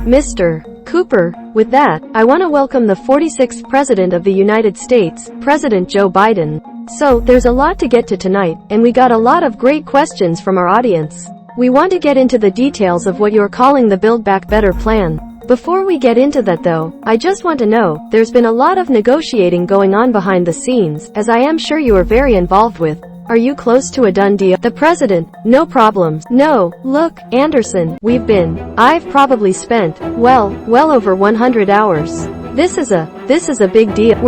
Mr. Cooper. With that, I want to welcome the 46th President of the United States, President Joe Biden. So, there's a lot to get to tonight, and we got a lot of great questions from our audience. We want to get into the details of what you're calling the Build Back Better plan. Before we get into that though, I just want to know, there's been a lot of negotiating going on behind the scenes, as I am sure you are very involved with. Are you close to a done deal? The President, no problems. No, look, Anderson, I've probably spent, well over 100 hours. This is a big deal.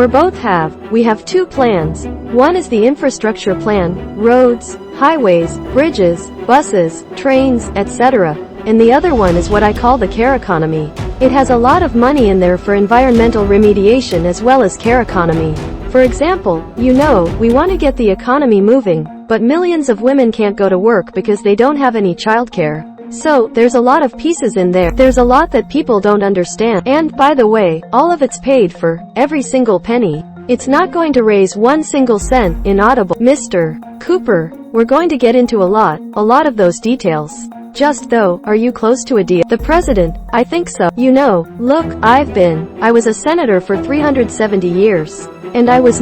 We have two plans. One is the infrastructure plan, roads, highways, bridges, buses, trains, etc. And the other one is what I call the care economy. It has a lot of money in there for environmental remediation as well as care economy. For example, we want to get the economy moving, but millions of women can't go to work because they don't have any childcare. So, there's a lot of pieces in there. There's a lot that people don't understand. And, by the way, all of it's paid for, every single penny. It's not going to raise one single cent, inaudible. Mr. Cooper, we're going to get into a lot of those details. Just though, are you close to a deal? The President, I think so. Look, I was a senator for 370 years. And I was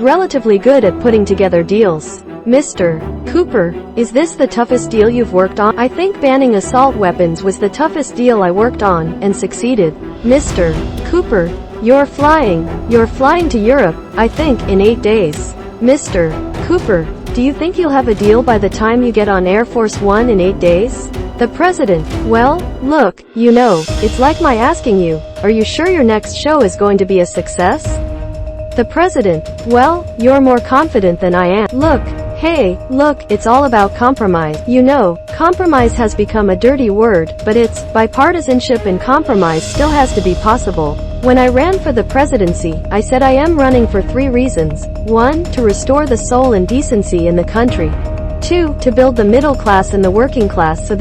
relatively good at putting together deals. Mr. Cooper, is this the toughest deal you've worked on? I think banning assault weapons was the toughest deal I worked on, and succeeded. Mr. Cooper, you're flying to Europe, I think, in 8 days. Mr. Cooper, do you think you'll have a deal by the time you get on Air Force One in 8 days? The President, well, look, it's like my asking you, are you sure your next show is going to be a success? The President, well, you're more confident than I am. Look, it's all about compromise. Compromise has become a dirty word, but it's bipartisanship, and compromise still has to be possible. When I ran for the presidency, I said I am running for 3 reasons. 1, to restore the soul and decency in the country. 2, to build the middle class and the working class so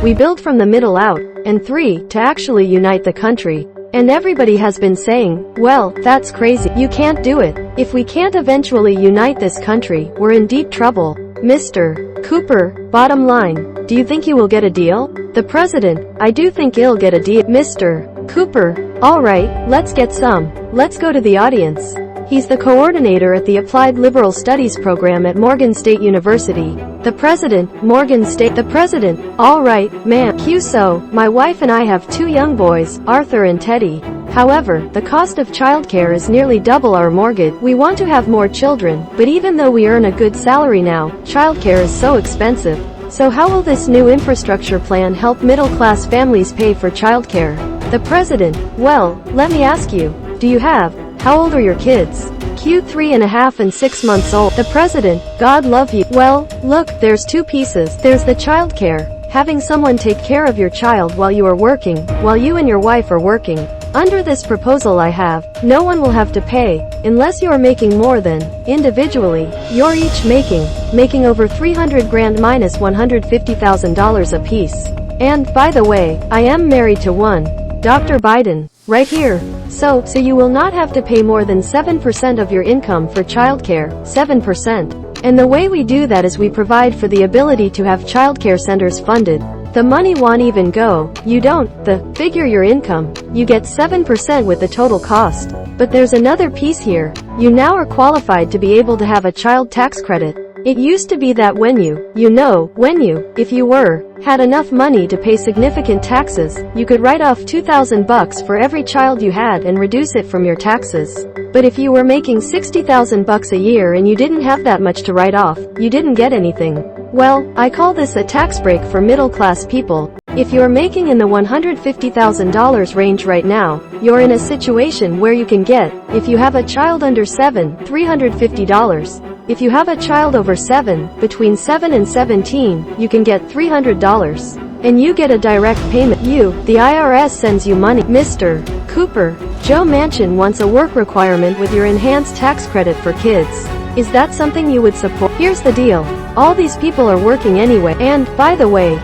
we build from the middle out. And 3, to actually unite the country. And everybody has been saying, well, that's crazy. You can't do it. If we can't eventually unite this country, we're in deep trouble. Mr. Cooper, bottom line, do you think you will get a deal? The President, I do think he'll get a deal. Mr. Cooper, alright, let's get some. Let's go to the audience. He's the coordinator at the Applied Liberal Studies program at Morgan State University. The President, Morgan State. The President, alright, ma'am. So, my wife and I have 2 young boys, Arthur and Teddy. However, the cost of childcare is nearly double our mortgage. We want to have more children, but even though we earn a good salary now, childcare is so expensive. So how will this new infrastructure plan help middle-class families pay for childcare? The President, well, let me ask you, how old are your kids? 3.5 and 6 months old. The President, God love you. Well, look, there's 2 pieces. There's the childcare, having someone take care of your child while you are working, while you and your wife are working. Under this proposal I have, no one will have to pay, unless you are making more than, individually, you're each making over 300 grand minus $150,000 apiece. And, by the way, I am married to one, Dr. Biden, right here. So you will not have to pay more than 7% of your income for childcare, 7%. And the way we do that is we provide for the ability to have childcare centers funded. The money won't even go, figure your income, you get 7% with the total cost. But there's another piece here, you now are qualified to be able to have a child tax credit. It used to be that when you had enough money to pay significant taxes, you could write off $2,000 for every child you had and reduce it from your taxes. But if you were making $60,000 a year and you didn't have that much to write off, you didn't get anything. Well, I call this a tax break for middle-class people. If you're making in the $150,000 range right now, you're in a situation where you can get, if you have a child under 7, $350. If you have a child over 7, between 7 and 17, you can get $300. And you get a direct payment. The IRS sends you money. Mr. Cooper, Joe Manchin wants a work requirement with your enhanced tax credit for kids. Is that something you would support? Here's the deal. All these people are working anyway. And, by the way,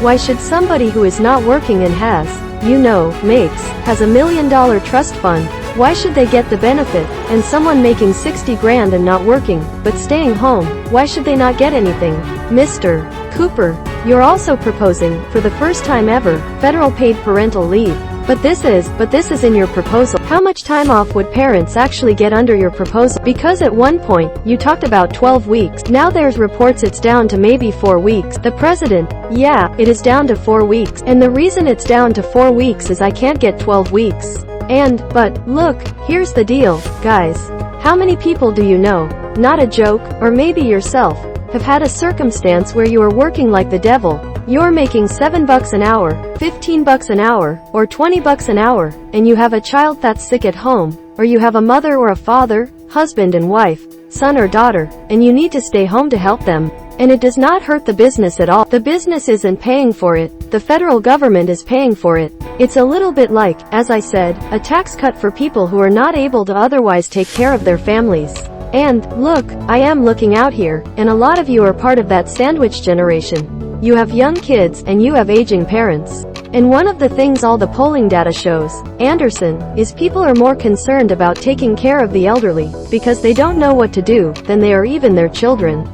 why should somebody who is not working and has $1 million trust fund, why should they get the benefit? And someone making 60 grand and not working, but staying home, why should they not get anything? Mr. Cooper, You're also proposing, for the first time ever, federal paid parental leave. But this is in your proposal. How much time off would parents actually get under your proposal? Because at one point, you talked about 12 weeks. Now there's reports it's down to maybe 4 weeks. The president, yeah, it is down to 4 weeks. And the reason it's down to 4 weeks is I can't get 12 weeks. But, look, here's the deal, guys. How many people do you know, not a joke, or maybe yourself, have had a circumstance where you are working like the devil? You're making $7 an hour, $15 an hour, or $20 an hour, and you have a child that's sick at home, or you have a mother or a father, husband and wife, son or daughter, and you need to stay home to help them. And it does not hurt the business at all. The business isn't paying for it, the federal government is paying for it. It's a little bit like, as I said, a tax cut for people who are not able to otherwise take care of their families. And, look, I am looking out here, and a lot of you are part of that sandwich generation. You have young kids, and you have aging parents. And one of the things all the polling data shows, Anderson, is people are more concerned about taking care of the elderly, because they don't know what to do, than they are even their children.